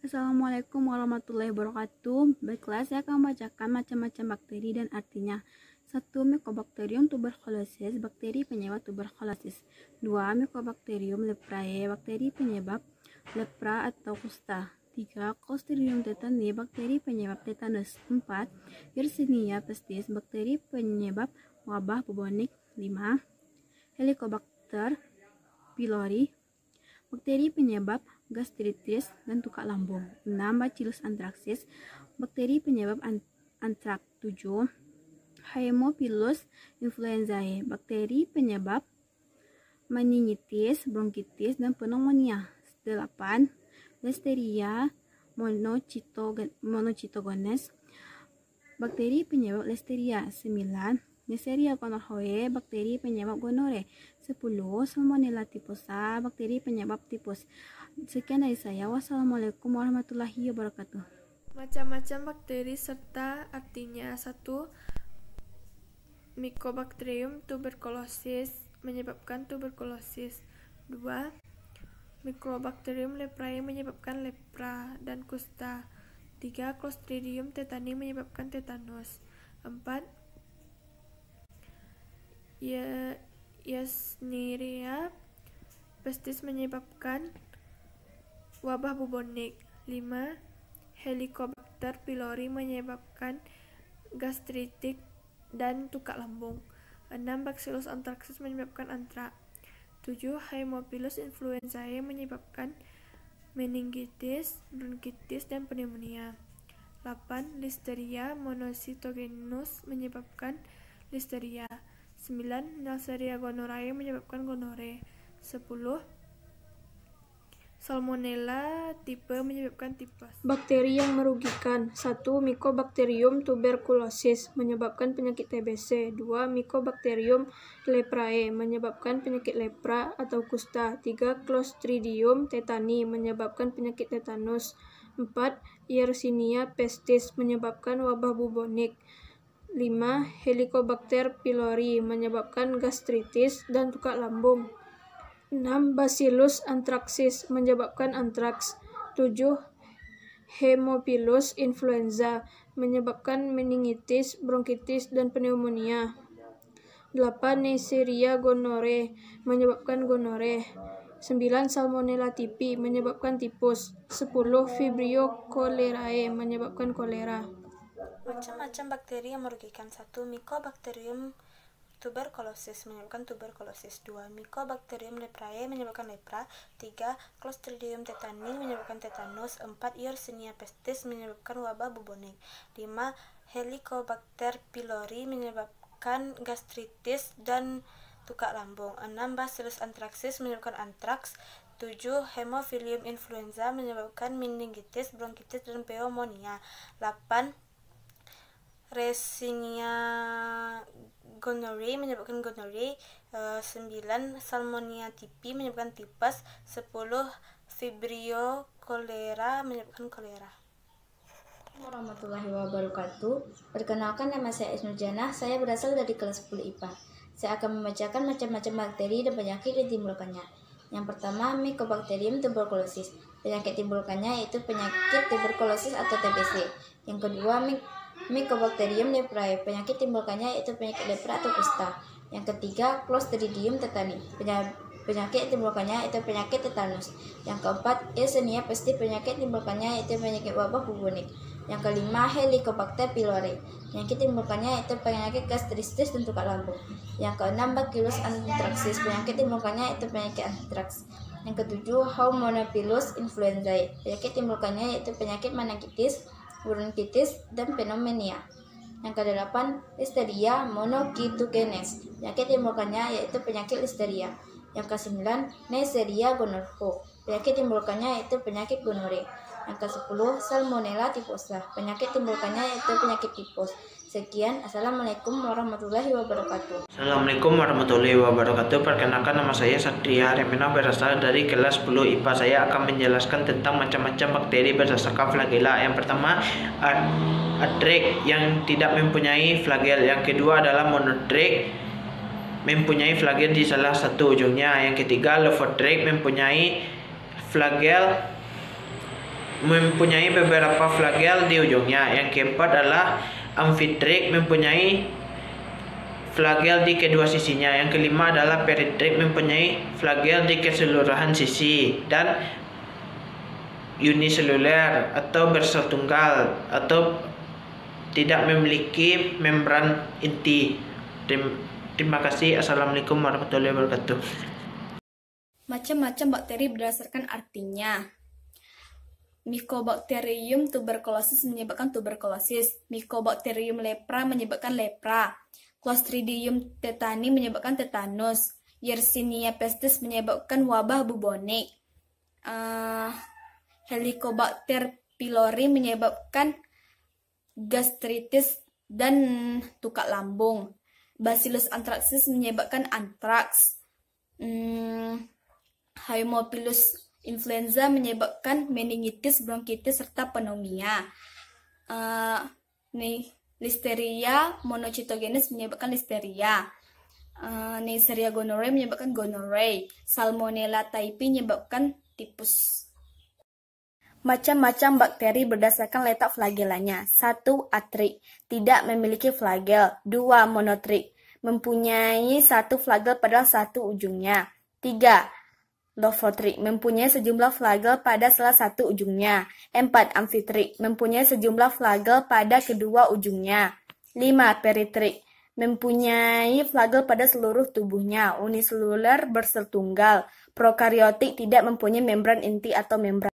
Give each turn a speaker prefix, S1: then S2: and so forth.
S1: Assalamualaikum warahmatullahi wabarakatuh. Baiklah, saya akan membacakan macam-macam bakteri dan artinya. 1. Mycobacterium tuberculosis, bakteri penyebab tuberkulosis. 2. Mycobacterium leprae, bakteri penyebab lepra atau kusta. 3. Clostridium tetani, bakteri penyebab tetanus. 4. Yersinia pestis, bakteri penyebab wabah bubonik. 5. Helicobacter pylori, bakteri penyebab gastritis dan tukak lambung. 6. Bacillus anthracis, bakteri penyebab antrak. 7. Haemophilus influenzae, bakteri penyebab meningitis, bronkitis, dan pneumonia. 8. Listeria monocytogenes, bakteri penyebab listeria. 9. Neisseria gonorrhoeae, bakteri penyebab gonore. 10. Salmonella typhosa, bakteri penyebab tipus. Sekian dari saya. Wassalamualaikum warahmatullahi wabarakatuh.
S2: Macam-macam bakteri serta artinya. 1. Mycobacterium tuberculosis, menyebabkan tuberkulosis. 2. Mycobacterium leprae, menyebabkan lepra dan kusta. 3. Clostridium tetani, menyebabkan tetanus. 4. Yersinia pestis, menyebabkan wabah bubonik. 5. Helicobacter pylori, menyebabkan gastritis dan tukak lambung. 6. Bacillus anthracis, menyebabkan antrak. 7. Haemophilus influenzae, menyebabkan meningitis, bronkitis, dan pneumonia. 8. Listeria monocytogenes, menyebabkan listeria. 9. Neisseria gonorrhoeae, menyebabkan gonore. 10. Salmonella type, menyebabkan tipes.
S3: Bakteri yang merugikan. 1. Mycobacterium tuberculosis, menyebabkan penyakit TBC. 2. Mycobacterium leprae, menyebabkan penyakit lepra atau kusta. 3. Clostridium tetani, menyebabkan penyakit tetanus. 4. Yersinia pestis, menyebabkan wabah bubonik. 5. Helicobacter pylori, menyebabkan gastritis dan tukak lambung. 6. Bacillus anthracis, menyebabkan antraks. 7. Haemophilus influenza, menyebabkan meningitis, bronkitis, dan pneumonia. 8. Neisseria gonorrhoeae, menyebabkan gonore. 9. Salmonella typhi, menyebabkan tipus. 10. Vibrio cholerae, menyebabkan kolera.
S4: Macam-macam bakteri yang merugikan. 1. Mycobacterium tuberculosis, menyebabkan tuberkulosis. 2. Mycobacterium leprae, menyebabkan lepra. 3. Clostridium tetani, menyebabkan tetanus. 4. Yersinia pestis, menyebabkan wabah bubonik. 5. Helicobacter pylori, menyebabkan gastritis dan tukak lambung. 6. Bacillus anthracis, menyebabkan antraks. 7. Haemophilus influenza, menyebabkan meningitis, bronkitis, dan pneumonia. 8. Yersinia gonorrhoeae, menyebabkan gonore. 9. Salmonella typhi, menyebabkan tipes. 10. Vibrio cholerae, menyebabkan kolera.
S5: Warahmatullahi wabarakatuh. Perkenalkan, nama saya Isnur Janah. Saya berasal dari kelas 10 IPA. Saya akan membacakan macam-macam bakteri dan penyakit yang ditimbulkannya. Yang pertama, Mycobacterium tuberculosis. Penyakit timbulkannya yaitu penyakit tuberkulosis atau TBC. Yang kedua, Mycobacterium leprae, penyakit timbulkannya yaitu penyakit lepra atau kusta. Yang ketiga, Clostridium tetani, penyakit timbulkannya yaitu penyakit tetanus. Yang keempat, Yersinia pestis, penyakit timbulkannya yaitu penyakit wabah bubonik. Yang kelima, Helicobacter pylori, penyakit timbulkannya yaitu penyakit gastritis dan tukak lambung. Yang keenam, Bacillus anthracis, penyakit timbulkannya yaitu penyakit antraks. Yang ketujuh, Haemophilus influenzae, penyakit timbulkannya yaitu penyakit meningitis, bronkitis, dan pneumonia. Yang kedelapan, Listeria monocytogenes, penyakit timbulkannya yaitu penyakit listeria. Yang kesembilan, Neisseria gonorrhoeae, penyakit timbulkannya yaitu penyakit gonore. Yang ke-10, Salmonella typhosa, penyakit timbulkannya yaitu penyakit tipus. Sekian, Assalamualaikum warahmatullahi wabarakatuh.
S6: Assalamualaikum warahmatullahi wabarakatuh. Perkenalkan, nama saya Satria Remina, berasal dari kelas 10 IPA. Saya akan menjelaskan tentang macam-macam bakteri berdasarkan flagela. Yang pertama, Atrek yang tidak mempunyai flagel. Yang kedua adalah Monotrek, mempunyai flagel di salah satu ujungnya. Yang ketiga, Lophotrek, mempunyai flagel mempunyai beberapa flagel di ujungnya. Yang keempat adalah amfitrik, mempunyai flagel di kedua sisinya. Yang kelima adalah peritrik, mempunyai flagel di keseluruhan sisi. Dan uniseluler atau bersel tunggal atau tidak memiliki membran inti. Terima kasih. Assalamualaikum warahmatullahi wabarakatuh.
S7: Macam-macam bakteri berdasarkan artinya. Mycobacterium tuberculosis menyebabkan tuberkulosis. Mycobacterium lepra menyebabkan lepra. Clostridium tetani menyebabkan tetanus. Yersinia pestis menyebabkan wabah bubonik. Helicobacter pylori menyebabkan gastritis dan tukak lambung. Bacillus anthracis menyebabkan antraks. Haemophilus influenza menyebabkan meningitis, bronkitis, serta pneumonia. Listeria monocytogenes menyebabkan listeria. Neisseria gonorrhoeae menyebabkan gonorrhea. Salmonella typhi menyebabkan tipus. Macam-macam bakteri berdasarkan letak flagelanya. 1. Atrik, tidak memiliki flagel. 2. Monotrik, mempunyai satu flagel pada satu ujungnya. 3. Lophotric, mempunyai sejumlah flagel pada salah satu ujungnya. 4. Amphitrik, mempunyai sejumlah flagel pada kedua ujungnya. 5. Peritrik, mempunyai flagel pada seluruh tubuhnya. Uniseluler bersel tunggal. Prokariotik, tidak mempunyai membran inti atau membran.